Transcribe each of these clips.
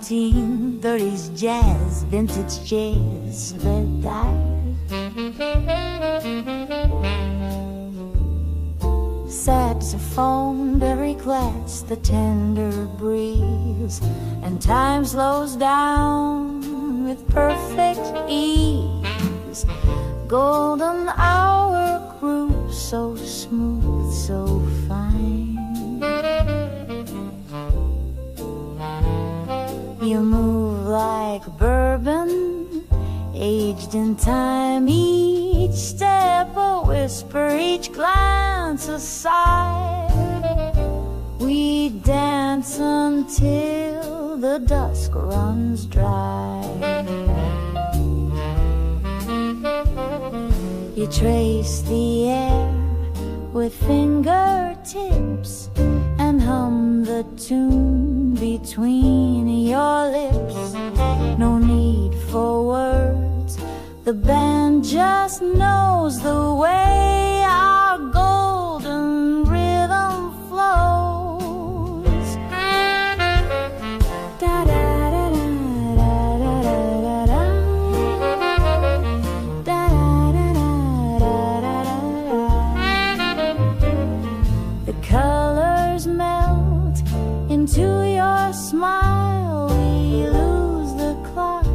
1930s jazz, vintage jazz, let die. Saxophone barely claps the tender breeze, and time slows down with perfect ease. Golden hour groove so smooth, so fine. You move like bourbon, aged in time. Each step a whisper, each glance a sigh. We dance until the dusk runs dry. You trace the air with fingertips and hum the tune between your lips. No need for words, the band just knows the way our golden rhythm flows. Da da da da da da da da da da da. The colors melt into your smile. We lose the clock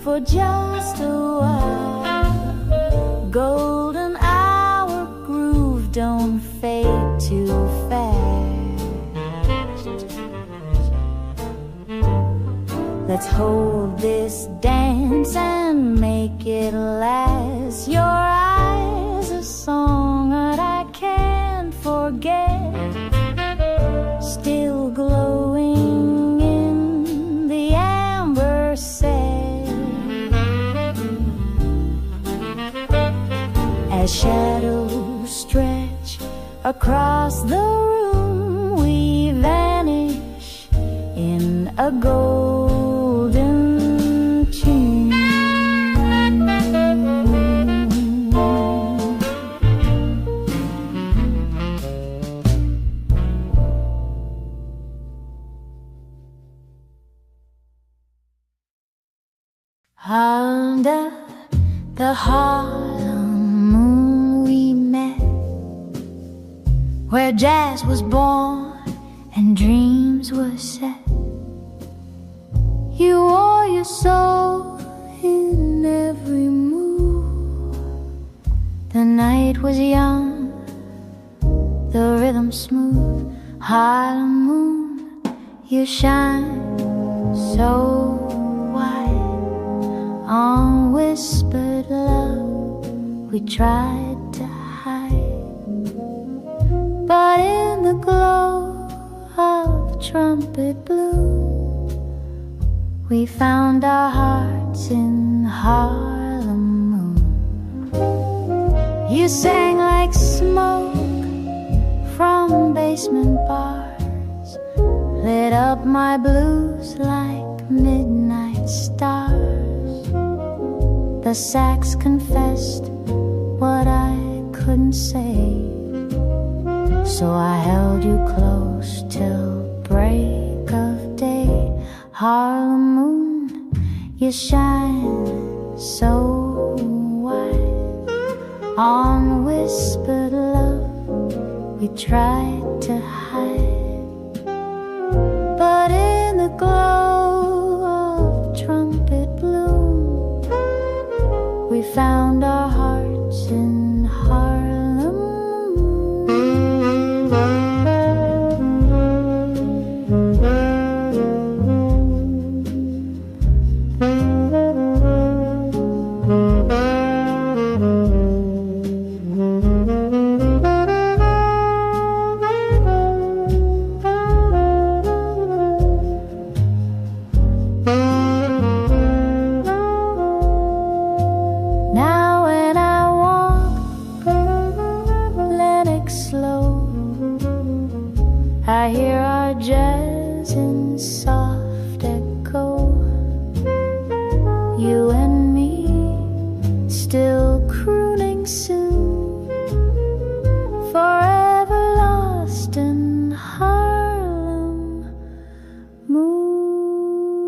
for just a while. Golden hour groove, don't fade too fast. Let's hold this dance and make it last. Your eyes, a song that I can't forget, still glowing in the amber set. As shadows stretch across the room, we vanish in a golden tune. Under the Harlem Moon we met, where jazz was born and dreams were set. You wore your soul in every move. The night was young, the rhythm smooth. Harlem Moon, you shine so on whispered love we tried to hide, but in the glow of trumpet blue we found our hearts in Harlem Moon. You sang like smoke from basement bars, lit up my blues like midnight stars. The sax confessed what I couldn't say, so I held you close till break of day. Harlem Moon, you shine so white. On whispered love we tried to hide, but in the glow of trumpet blue we found our hearts in Harlem. I hear our jazz in soft echo. You and me still crooning soon, forever lost in Harlem Moon.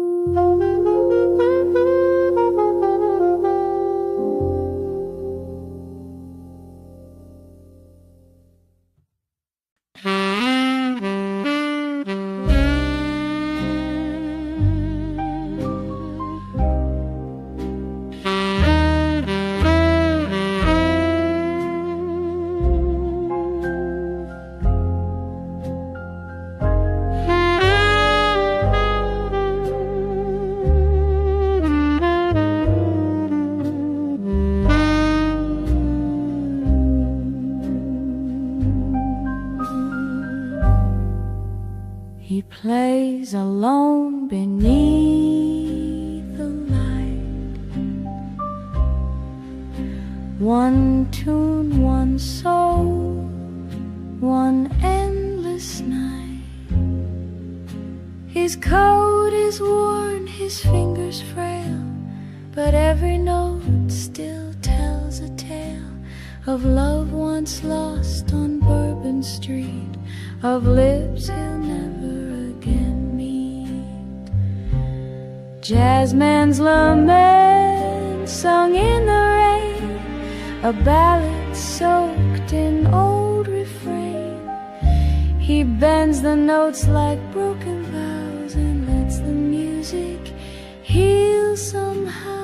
He plays alone beneath the light. One tune, one soul, one endless night. His coat is worn, his fingers frail, but every note still tells a tale of love once lost on Bourbon Street, of lips he'll never again meet. Jazzman's lament sung in the rain, a ballad soaked in old refrain. He bends the notes like broken vows and lets the music heal somehow.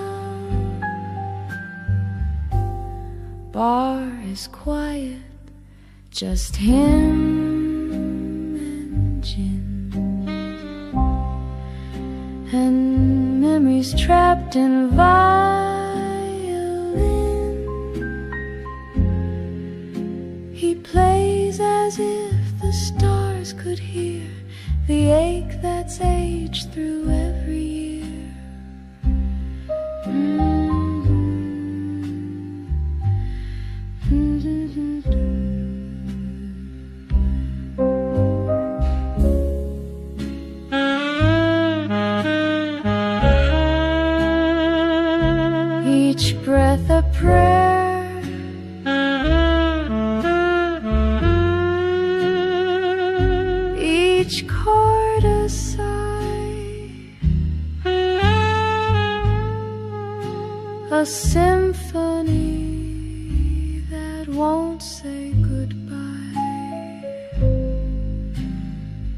Bar is quiet, just him and gin, and memories trapped in violin. He plays as if the stars could hear the ache that's aged through every year. Each breath a prayer, each chord a sigh, a symphony that won't say goodbye.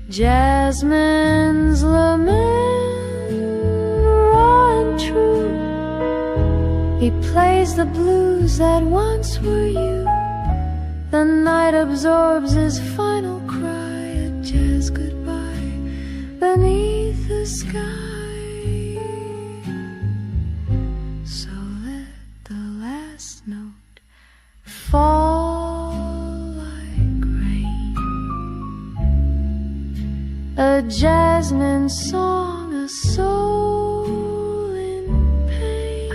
Jazzman's lament, raw and true. He plays the blues that once were you. The night absorbs his final cry, a jazz goodbye beneath the sky. So let the last note fall like rain, a Jazzman song, a soul in pain.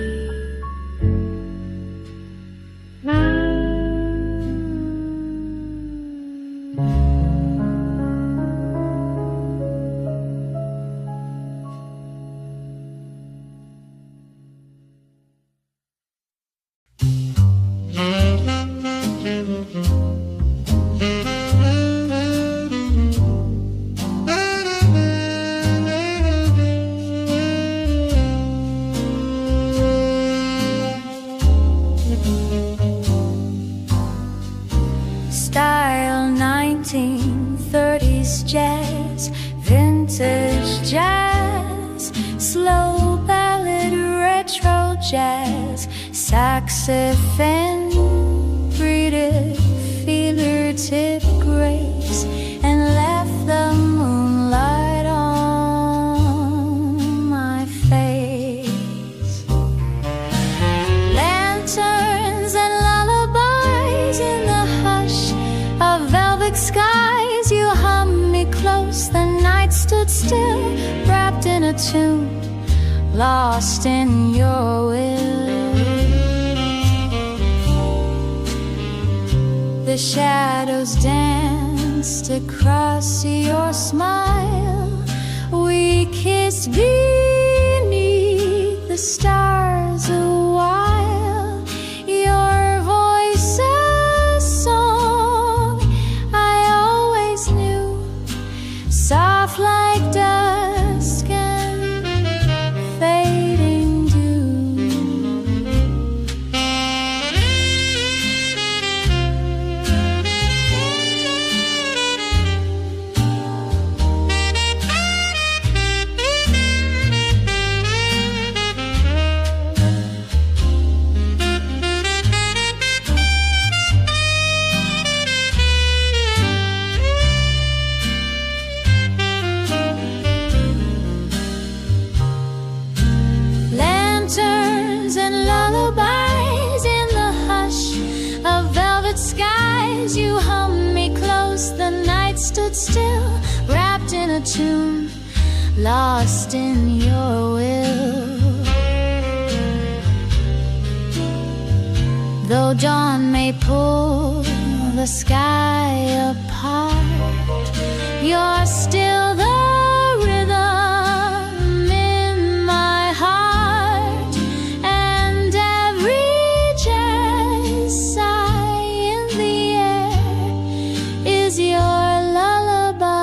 Style 1930s jazz, vintage jazz, slow ballad, retro jazz, saxophone, breeded feeler tip grace, and left the moonlight on my face. Lanterns and lullabies in the hush of velvet skies, you hum me close, the night stood still, wrapped in a tune, lost in your will. The shadows danced across your smile, we kissed beneath the stars a while, your voice a song I always knew, soft like dusk and fading dew. a tune, lost in your will. Though dawn may pull the sky apart, you're still the rhythm in my heart, and every jazz sigh in the air is your lullaby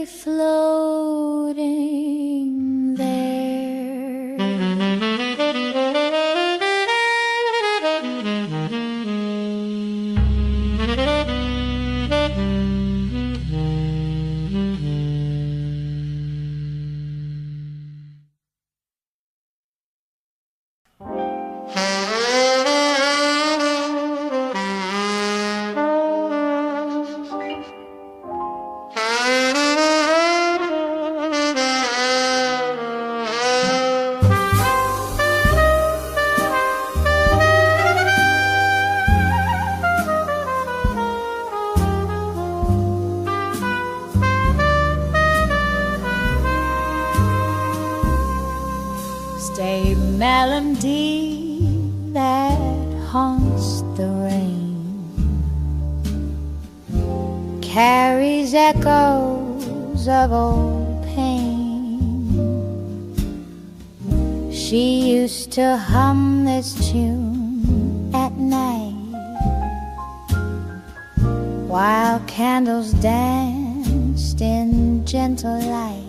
floating there. Stay melody that haunts the rain, carries echoes of old pain. She used to hum this tune at night while candles danced in gentle light.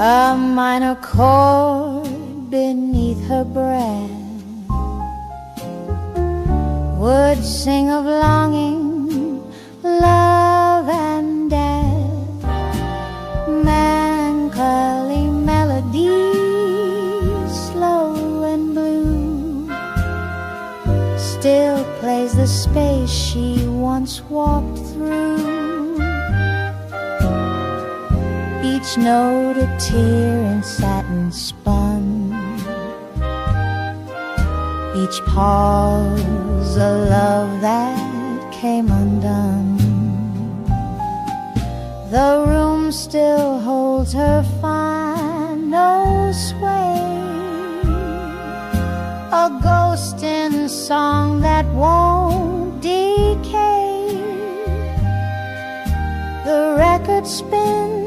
A minor chord beneath her breath would sing of longing, love and death. Melancholy melody, slow and blue, still plays the space she once walked through. Each note a tear in satin spun, each pause a love that came undone. The room still holds her final sway, a ghost in song that won't decay. The record spins,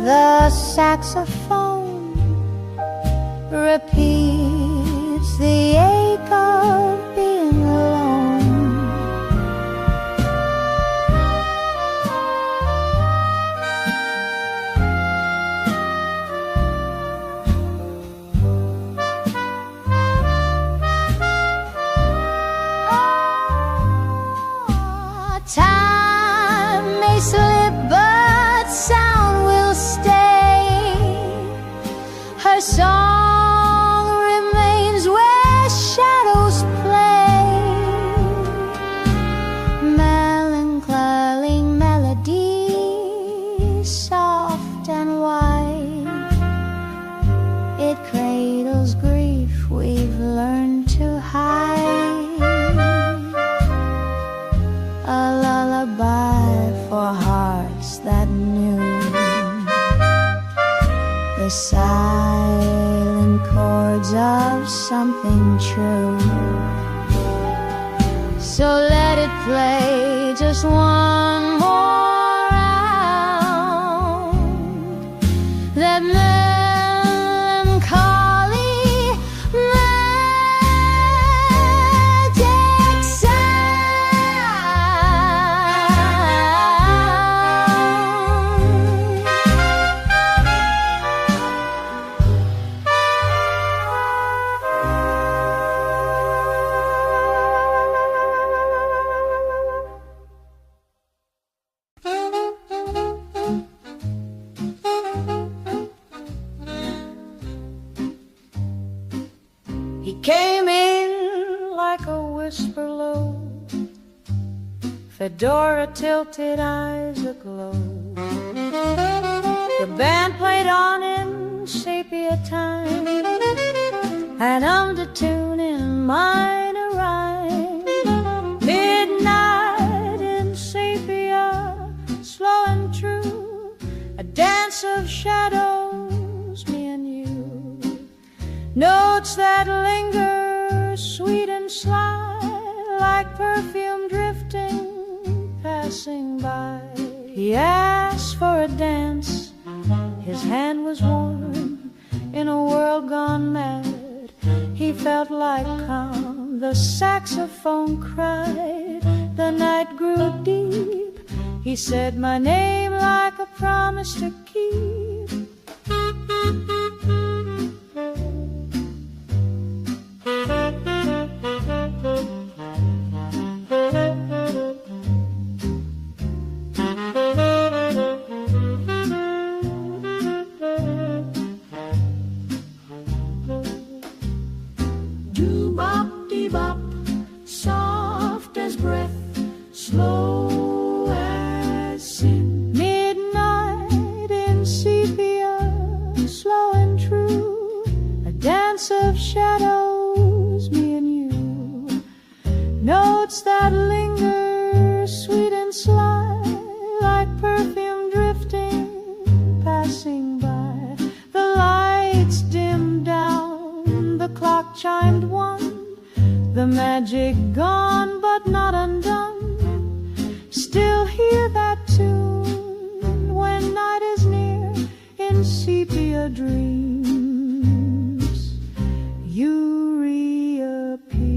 the saxophone repeats the ache of being alone. Oh, time may slip, but sound will stay. Her song remains where shadows play. Melancholy melody, soft and white, it cradles grief we've learned to hide. A lullaby for hearts that knew the silent chords of something true. So let it play just one more round, that melancholy magic He came in like a whisper low, fedora tilted, eyes aglow. The band played on in sepia time and hummed a tune in minor rhyme. Midnight in notes that linger, sweet and sly, like perfume drifting, passing by. He asked for a dance, his hand was warm. In a world gone mad, he felt like calm. The saxophone cried, the night grew deep. He said my name like a promise to keep. Bop, soft as breath, slow as sin. Midnight in sepia, slow and true, a dance of shadows, me and you. Notes that linger, sweet and sly, like perfume drifting, passing by. The lights dimmed down, the clock chimed one. The magic gone but not undone. Still hear that tune when night is near. In sepia dreams you reappear.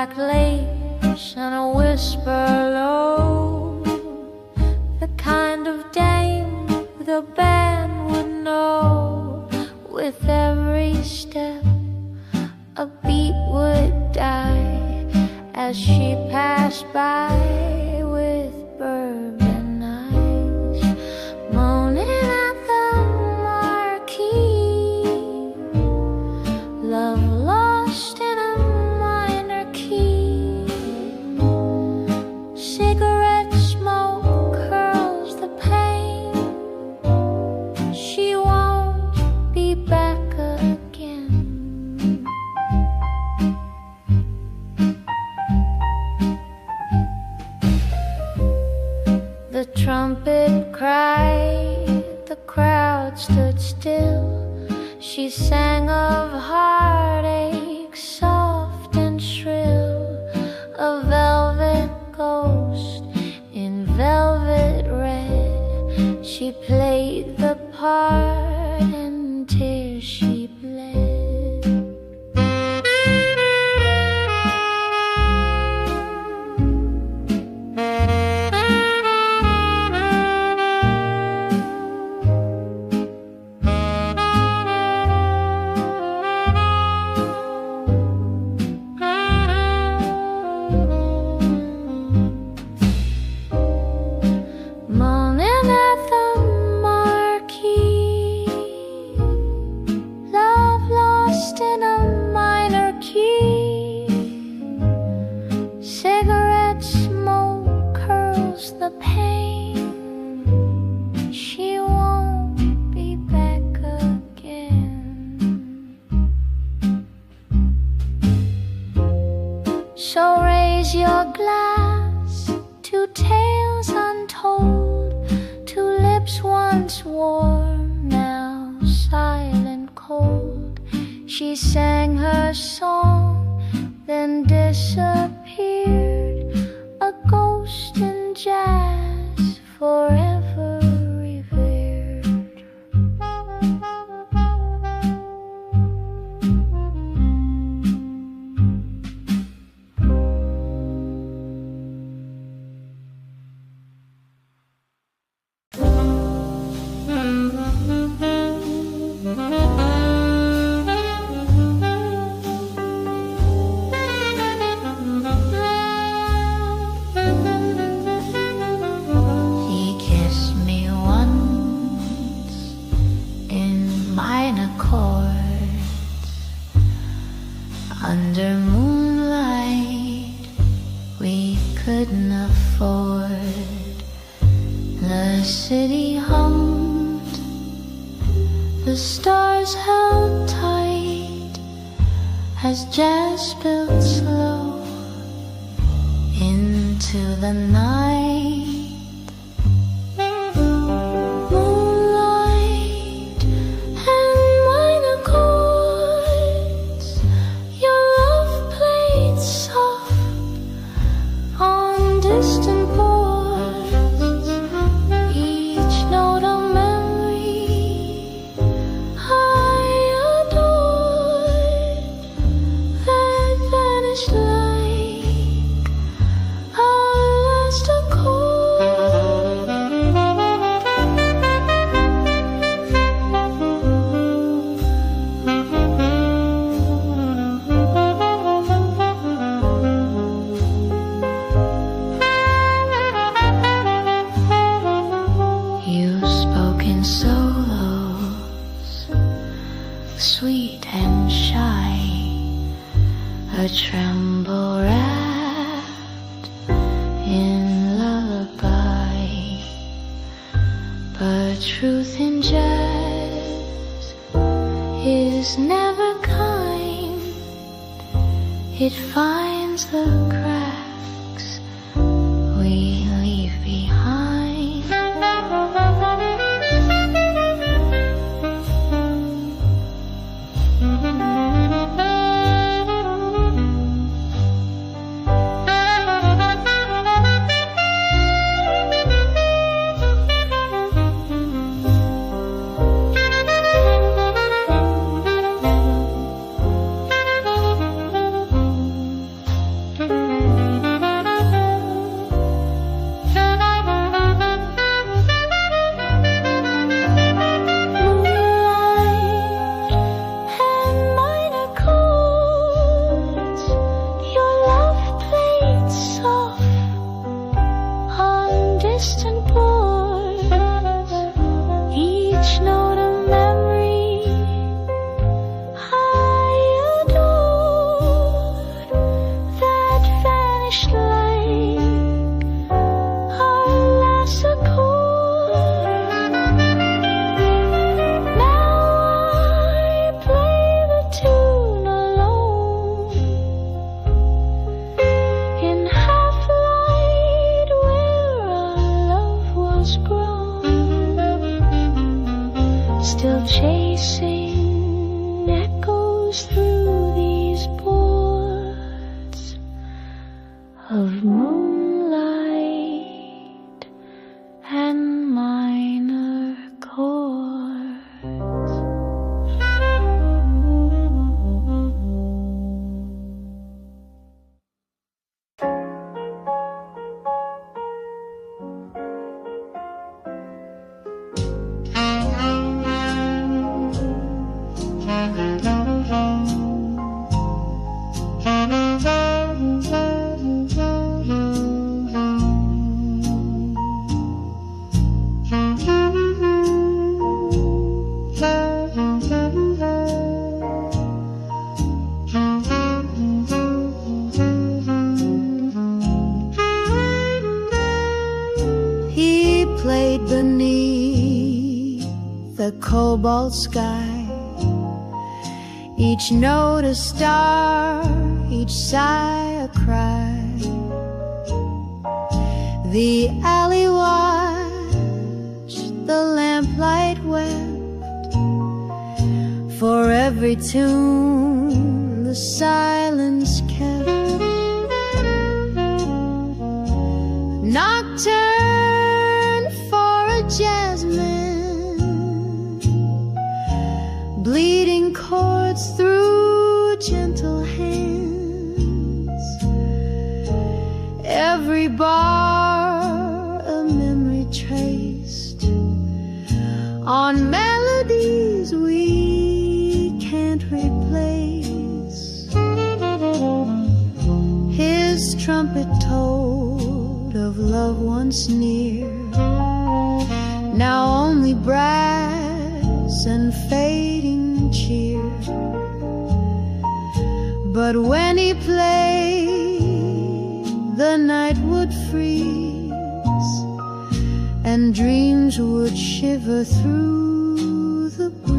black lace and a whisper low, the kind of dame the band would know. With every step a beat would die as she passed by with bourbon eyes, moaning at the Marquee, love lost in a minor key. Cigarette smoke curls the pain, she won't be back again. The trumpet cried, the crowd stood still. She sang of heartache, soft and shrill, a velvet ghost in velvet red. She played the part and tears she bled. Moaning at the Marquee, love lost in a minor key. Cigarette smoke curls the pain, she won't be back again. So raise your glass to tales untold, to lips once warm, now silent cold. She sang her song, then disappeared, a ghost in jazz forever revered. He kissed me once in minor chords, under moonlight we couldn't afford. The city hummed, the stars held tight as jazz built slow into the night. Moonlight and minor chords, your love played soft on distant boards, each note a memory I adored, that vanished like a last accord. You spoke in solos, sweet and shy, a tremble wrapped in lullaby. But truth in jazz is never kind, it finds the cracks we leave behind. comes through these ports of moonlight and minor chords. The cobalt sky, each note a star, each sigh a cry. The alley watched, the lamplight wept. For every tune the silence kept. Nocturne for a jazzman, bleeding chords through gentle hands. Every bar a memory traced on melodies we can't replace. His trumpet told of love once near, now only brass and fading cheer. But when he played, the night would freeze and dreams would shiver through the breeze.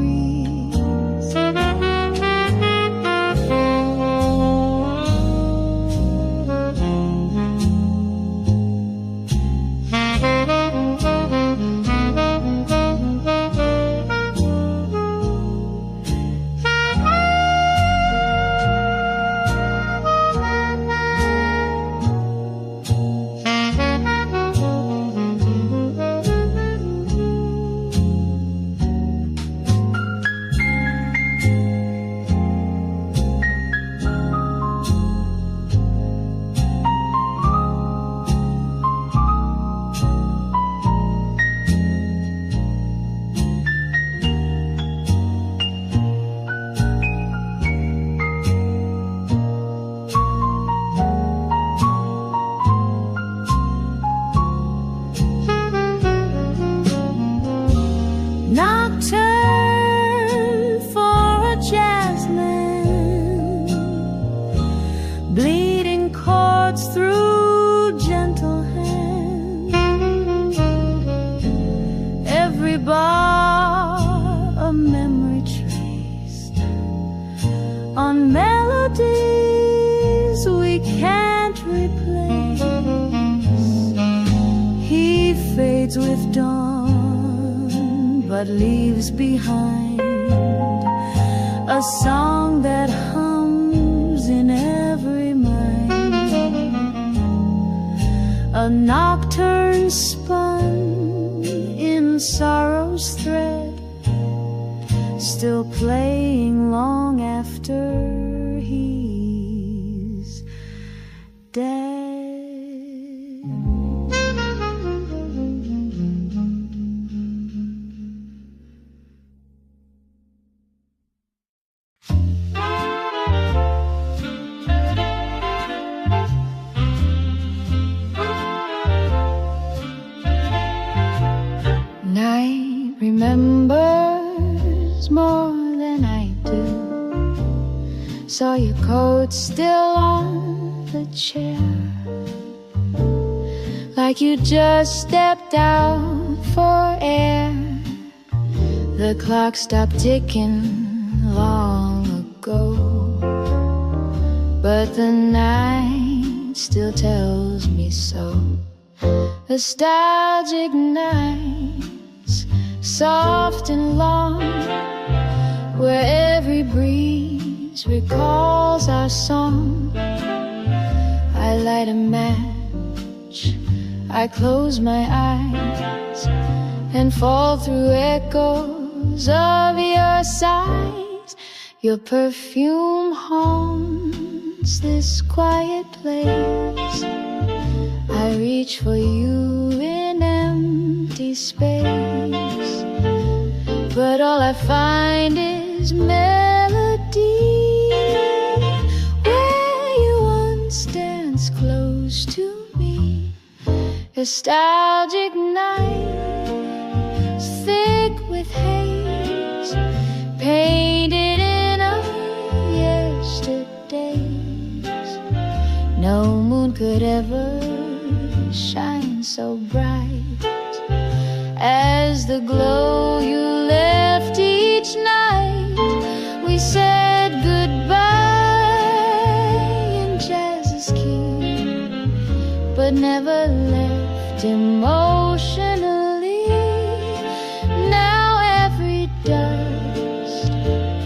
Nocturne for a jazzman, bleeding chords through gentle hands. Every bar a memory traced on melodies we can't replace. He fades with dawn, but leaves behind a song that hums in every mind. A nocturne spun in sorrow's thread, still playing long after he's dead. Night remembers more than I do. Saw your coat still on the chair, like you just stepped out for air. The clock stopped ticking long ago, but the night still tells me so. Nostalgic nights, soft and long, where every breeze memories, recalls our song. I light a match, I close my eyes and fall through echoes of your sighs. Your perfume haunts this quiet place. I reach for you in empty space, but all I find is melody. Where you once danced close to me, nostalgic nights thick with haze, painted in our yesterdays. No moon could ever shine so bright as the glow you left each night. We said goodbye in jazz's key, but never left emotionally. Now every dust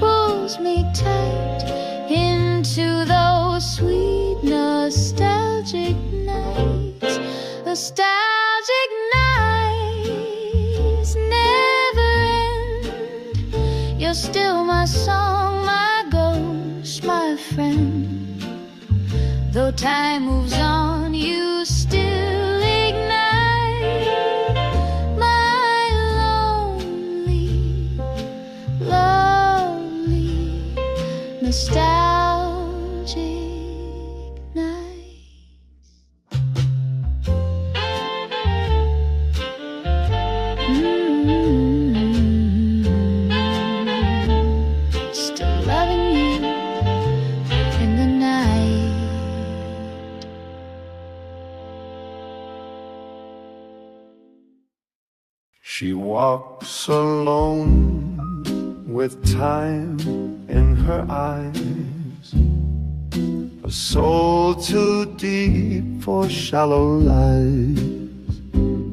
pulls me tight into those sweet nostalgic nights. Nostalgic nights never end. You're still my song, my ghost, my friend. Though time moves on, you still ignite my lonely, lovely, nostalgic night. Still loving you in the night. She walks alone with time in her eyes, a soul too deep for shallow lies.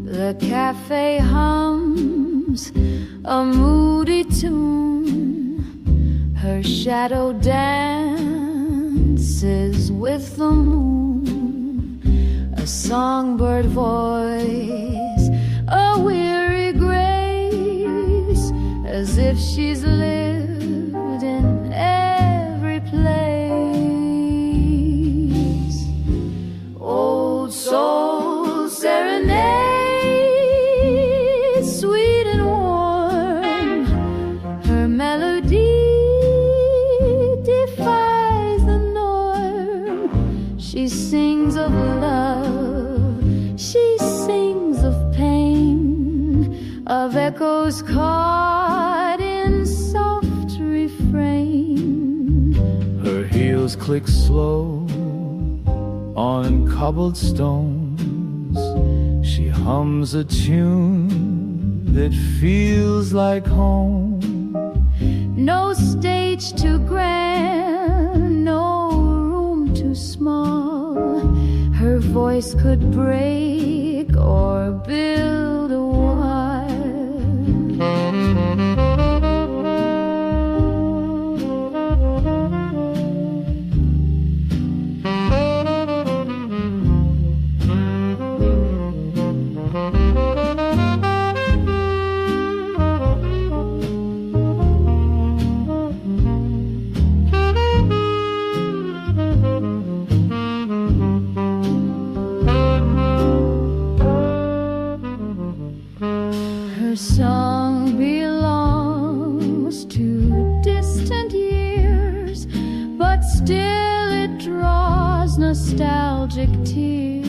The cafe hums a moody tune. Her shadow dances with the moon. A songbird voice, a weary grace, as if she's lived in every place. Old Soul Serenade, sweet and warm, her melody defies the norm. She sings of love, she sings of pain, of echoes caught in soft refrain. Her heels click slow on cobbled stones. She hums a tune that feels like home. No stage too grand, no room too small. Her voice could break or build a wall. Her song belongs to distant years, but still it draws nostalgic tears.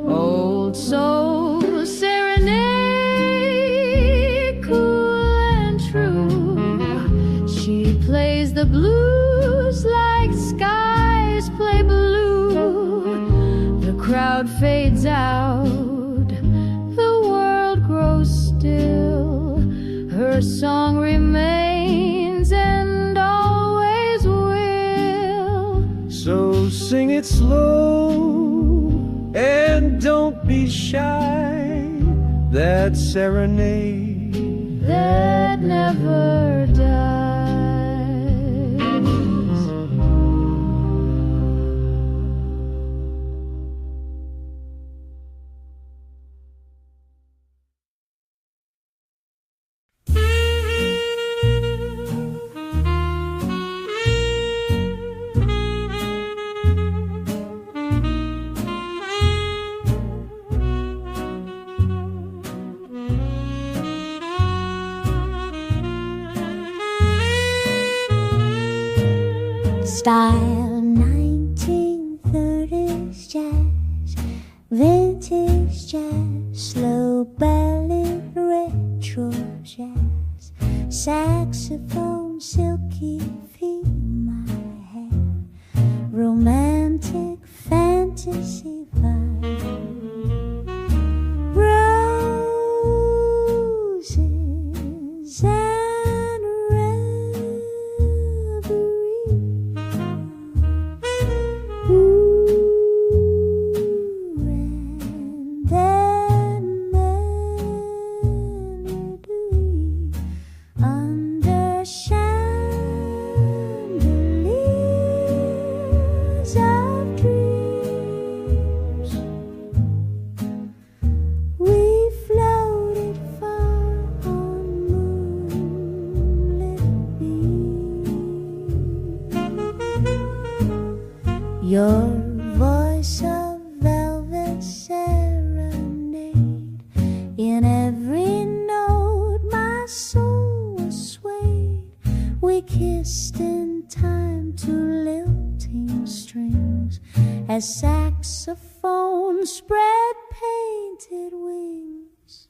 Old Soul Serenade, cool and true. She plays the blues like skies play blue. The crowd fades out, the world grows still. Her song remains and always will. So sing it slow and don't be shy. That serenade that never dies. style, 1930s jazz, vintage jazz, slow ballad, retro jazz, saxophone, silky feet, my hair, romantic fantasy vibe, roses and reverie. Ooh, and that melody under chandeliers of dreams. We floated far on moonlit beams. Your voice of velvet serenade, in every note my soul was swayed. We kissed in time to lilting strings as saxophone spread painted wings.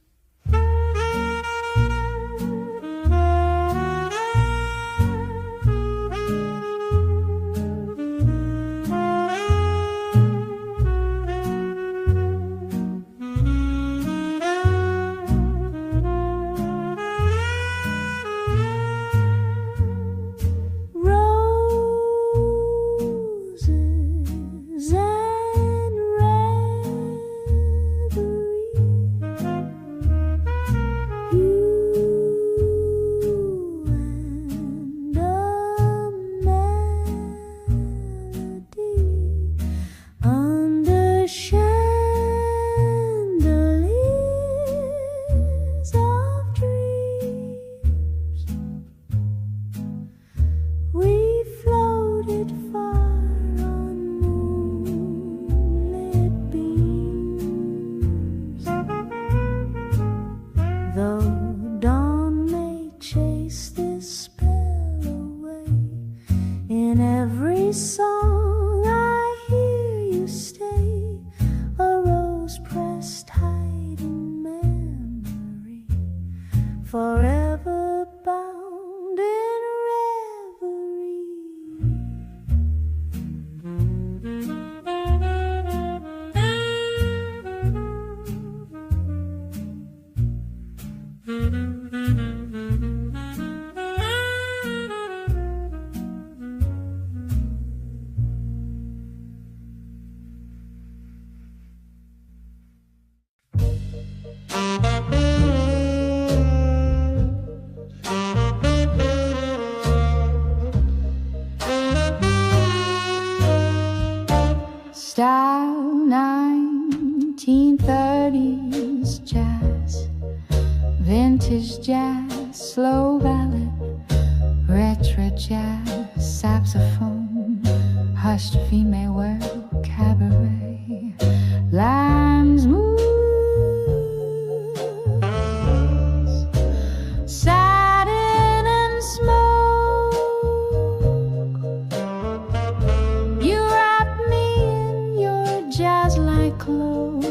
Roses and reverie. You and a melody under chandeliers of dreams. We floated far on moonlit beams. Though dawn may chase this spell away, in every song I hear you stay, a rose pressed tight in memory, forever bound in reverie. Style 1930s jazz, vintage jazz, slow ballad, retro jazz, saxophone, hushed female world, cabaret, lines, moves, satin and smoke. You wrap me in your jazz-like cloak,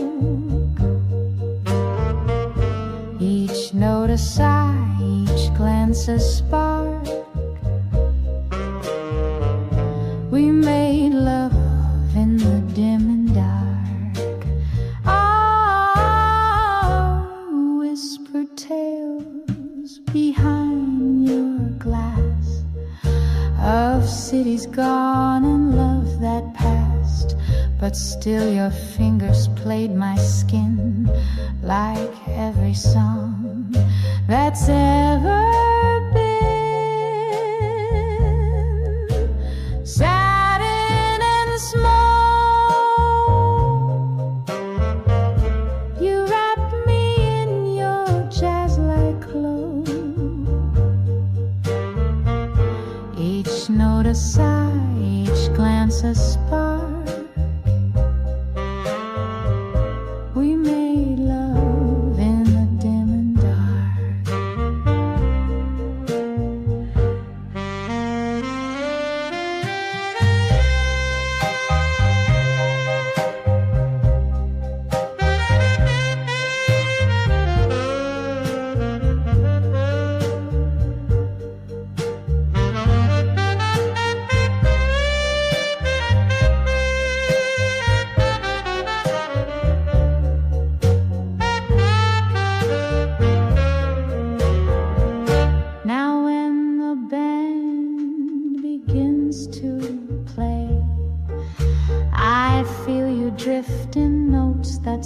each note a sigh, each glance a spark. We made love in the dim and dark. Oh, whispered tales behind your glass of cities gone and love that passed, but still your fingers played my skin like every song that's ever been. Satin and smoke, you wrapped me in your jazz-like cloak, each note a sigh, each glance a spark. We made love in the dim and dark.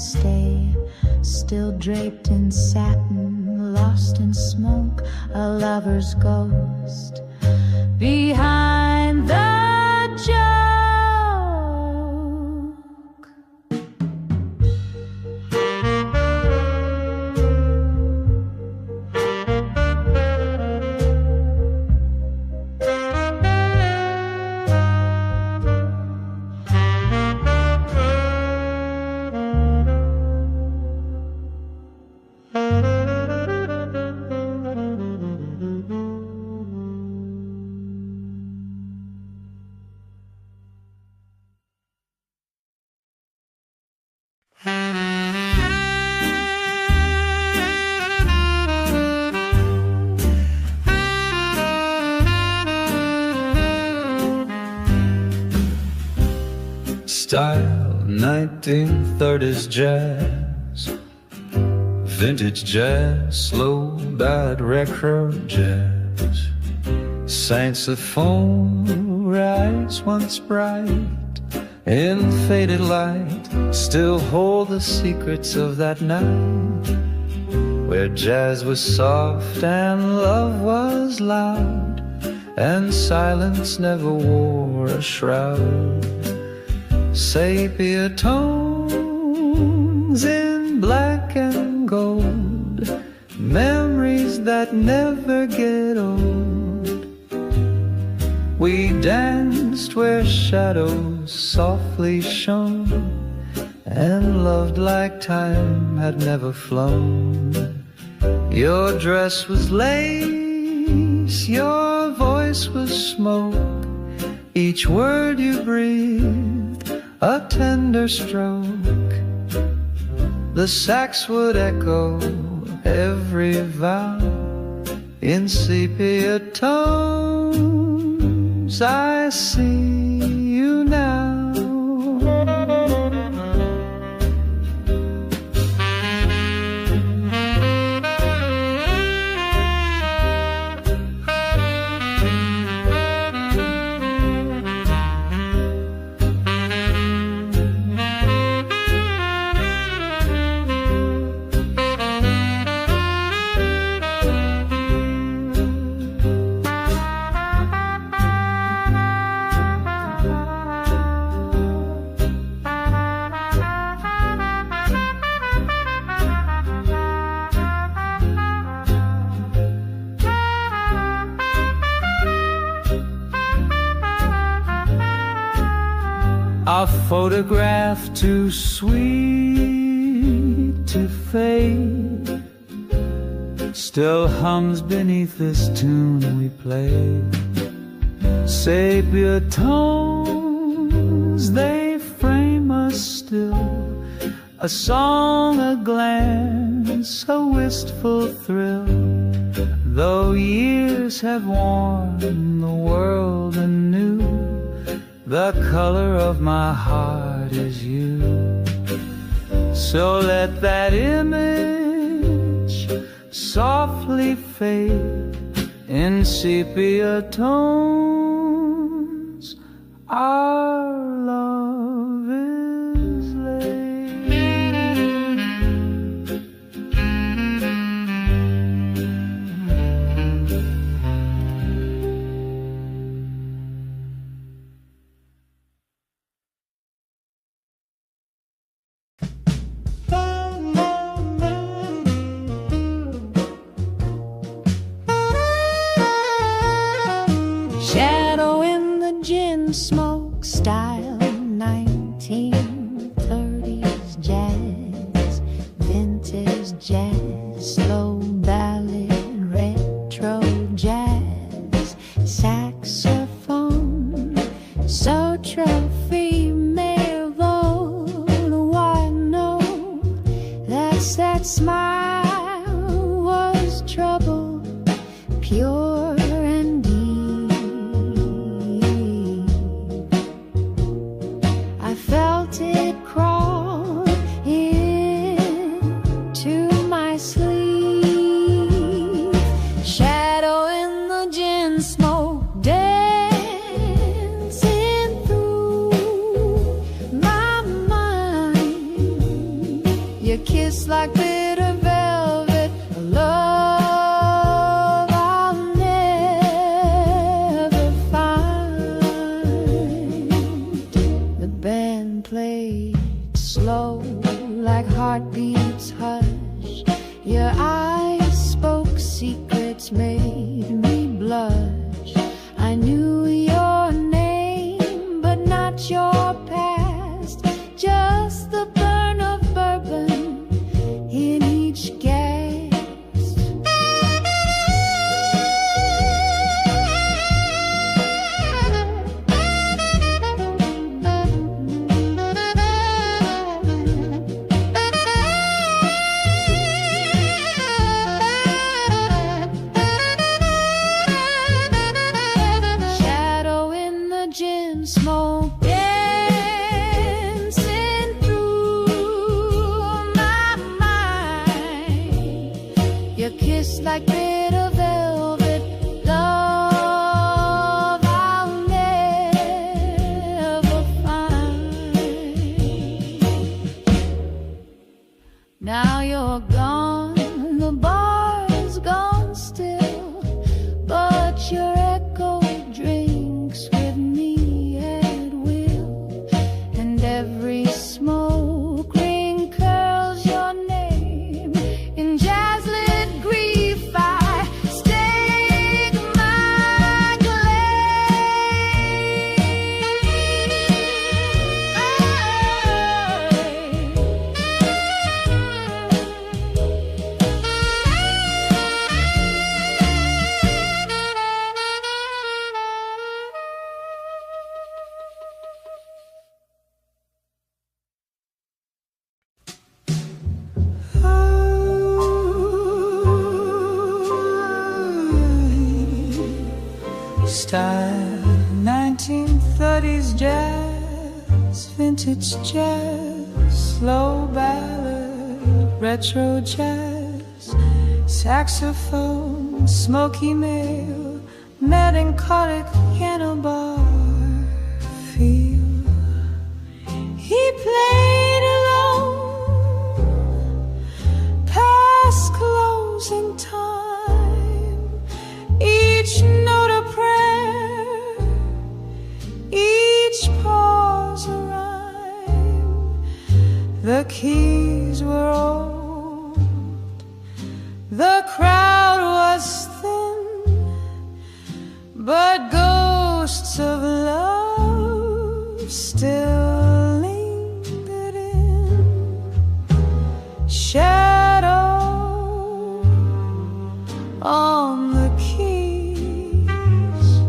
stay, still draped in satin, lost in smoke, a lover's ghost behind the joke. Style 1930s jazz, vintage jazz, slow bad record jazz. Saxophone rides once bright in faded light, still hold the secrets of that night, where jazz was soft and love was loud, and silence never wore a shroud. Sepia tones in black and gold, memories that never get old. We danced where shadows softly shone, and loved like time had never flown. Your dress was lace, your voice was smoke, each word you breathed a tender stroke. The sax would echo every vow in sepia tones. I see you now. A photograph too sweet to fade still hums beneath this tune we play. Sepia tones, they frame us still, a song, a glance, a wistful thrill. Though years have worn the world anew, the color of my heart is you. So let that image softly fade in sepia tones. Our love is laid. Shadow in the gin smoke style, 1930s jazz, vintage jazz, slow ballad, retro jazz, saxophone, so trophy male vote. Why no, that's that smile was trouble, pure and deep. I felt it crawl into my sleeve. Shadow in the gin smoke, dancing through like bitter velvet, a love I'll never find. The band played slow like heartbeats hush. Your eyes spoke secrets, made me blush. I knew your name, but not your past. Just the burn of bourbon in each gas. Shadow in the gin smoke, dancing through my mind. Your kiss like bitter velvet, love I'll never find. Now you're gone, the bar's gone still, but your echo drinks with me at will. And every smoke ring curls your name. In jazz-lit grief I stake my Style 1930s jazz, vintage jazz, slow ballad, retro jazz, saxophone, smoky male, melancholic piano bar feel. He played alone past closing time, each note a prayer, each pause a rhyme. The keys were old, the crowd was thin, but ghosts of love still lingered in. Shadow on the keys,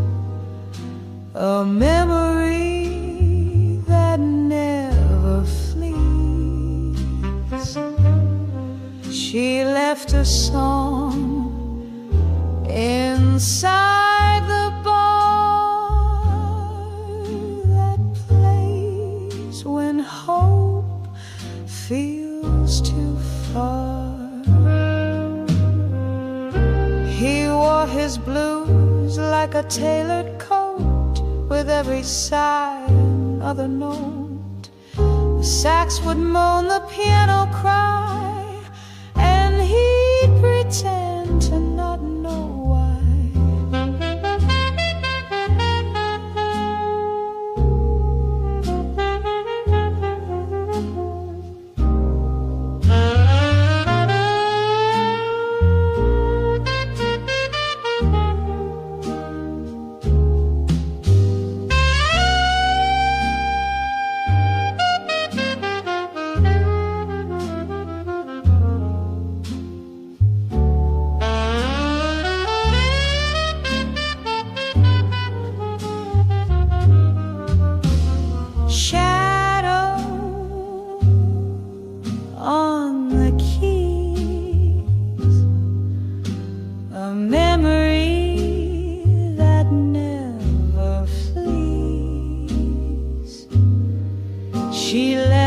a memory that never flees. She left a song inside the bar that plays when hope feels too far. He wore his blues like a tailored coat, with every sigh another note. The sax would moan, the piano cry, and he'd pretend to not know why.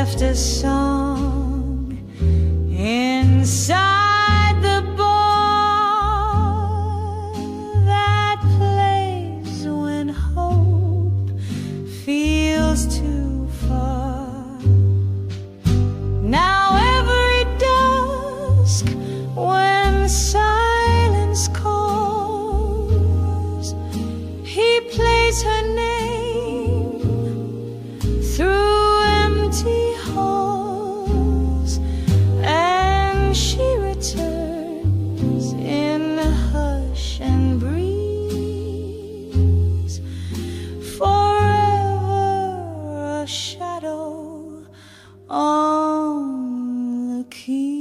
left a song inside the bar that plays when hope feels too far. Now every door he plays her name through empty halls, and she returns in hush and breeze, forever a shadow on the key.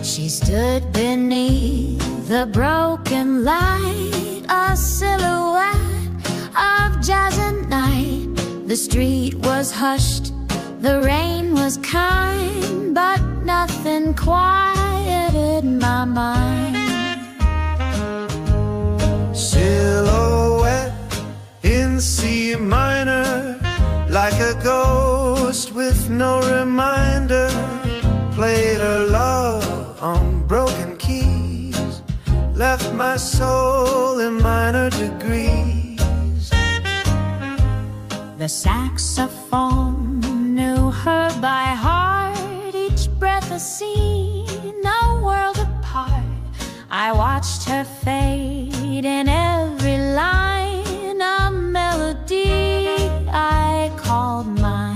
She stood beneath the broken light, a silhouette of jazz and night. The street was hushed, the rain was kind, but nothing quieted my mind. Silhouette in C minor, like a ghost with no reminder, played her love on broken keys, left my soul in minor degrees. The saxophone knew her by heart, each breath a scene, a world apart. I watched her fade in every line, a melody I called mine.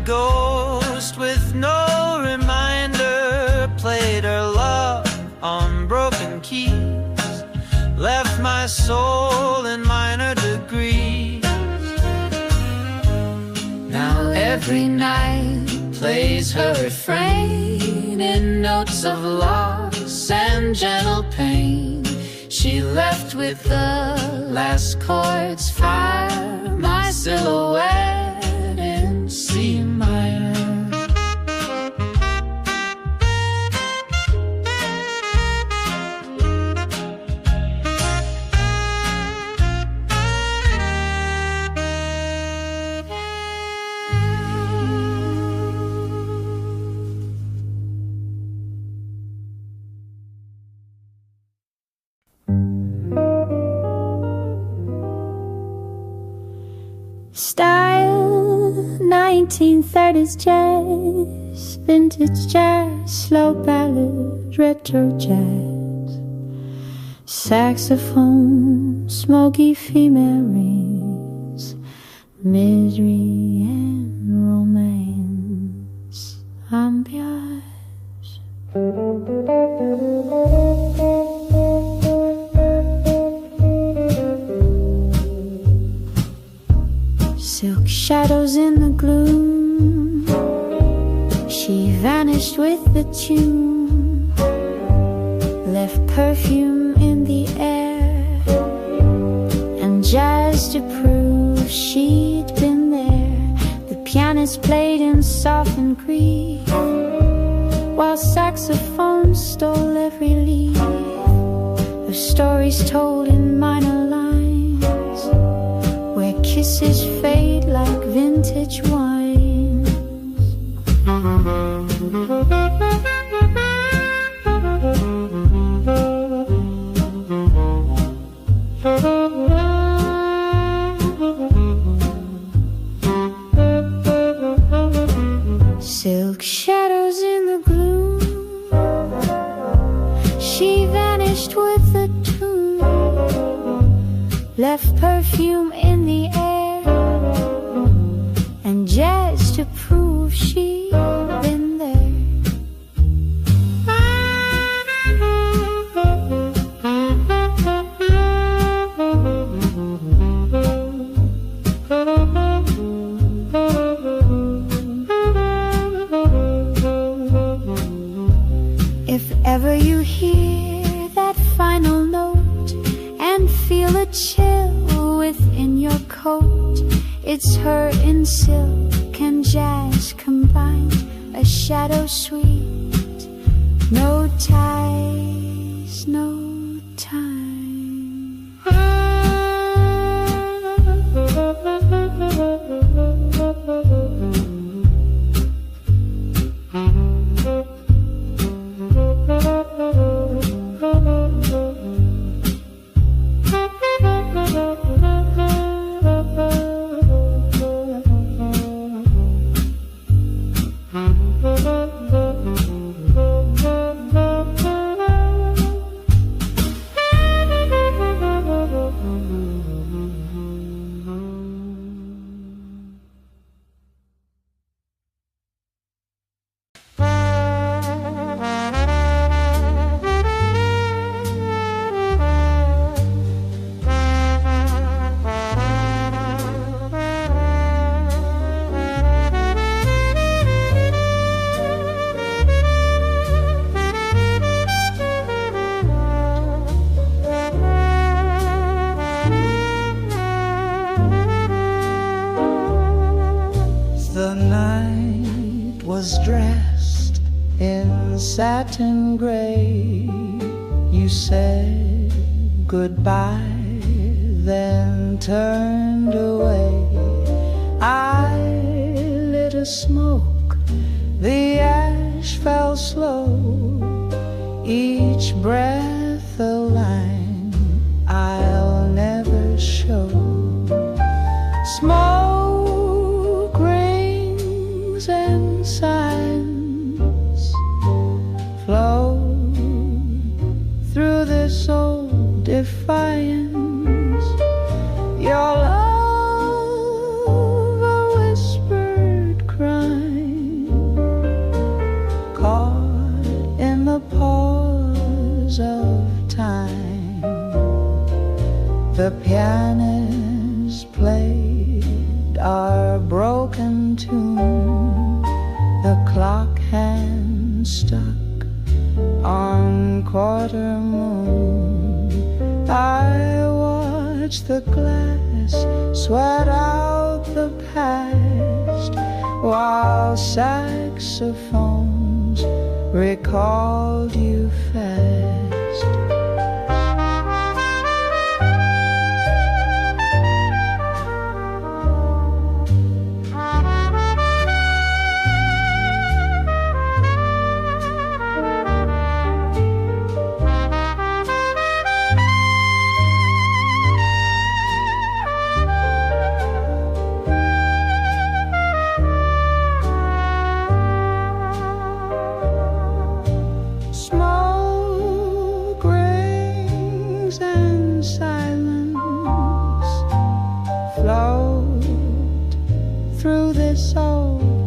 Ghost with no reminder, played her love on broken keys, left my soul in minor degrees. Now every night plays her refrain in notes of loss and gentle pain. She left with the last chords fire, my silhouette in C minor. Style 1930s jazz, vintage jazz, slow ballad, retro jazz, saxophone, smoky female rings, misery and romance, ambiance. Silk shadows in the gloom, she vanished with the tune, left perfume in the air, and jazz to prove she'd been there. The pianist played in softened grief, while saxophone stole every leaf of stories told in minor lines, where kisses fade like vintage wines. Silk shadows in the gloom, she vanished with the tune, left perfume in the air, and jazz to prove she'd been there. If ever you hear that final note and feel a chill within your coat, it's her in silk and jazz combined, a shadow sweet, no ties, no time. Satin gray, you said goodbye, then turned away. I lit a smoke, the ash fell slow, each breath a line I'll never show. Smoke rings and signs flow through this old defiance. Your love, a whispered crime, caught in the pause of time. The pianist played our broken tune, the clock hand stuck on quarter moon. I watched the glass sweat out the past, while saxophones recalled you fast.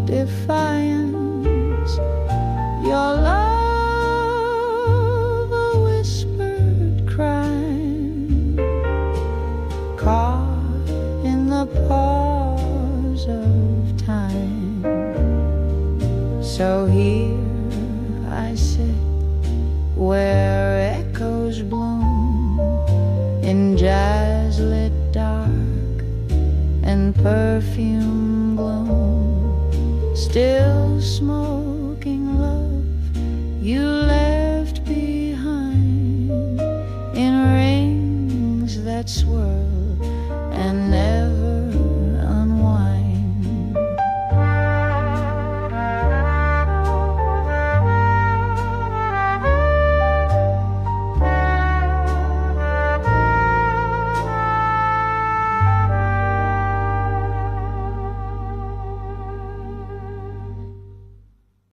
Defiance, your love, a whispered crime, caught in the pause of time. So here I sit, where echoes bloom in jazz-lit dark and perfume gloom. Still smoking love, you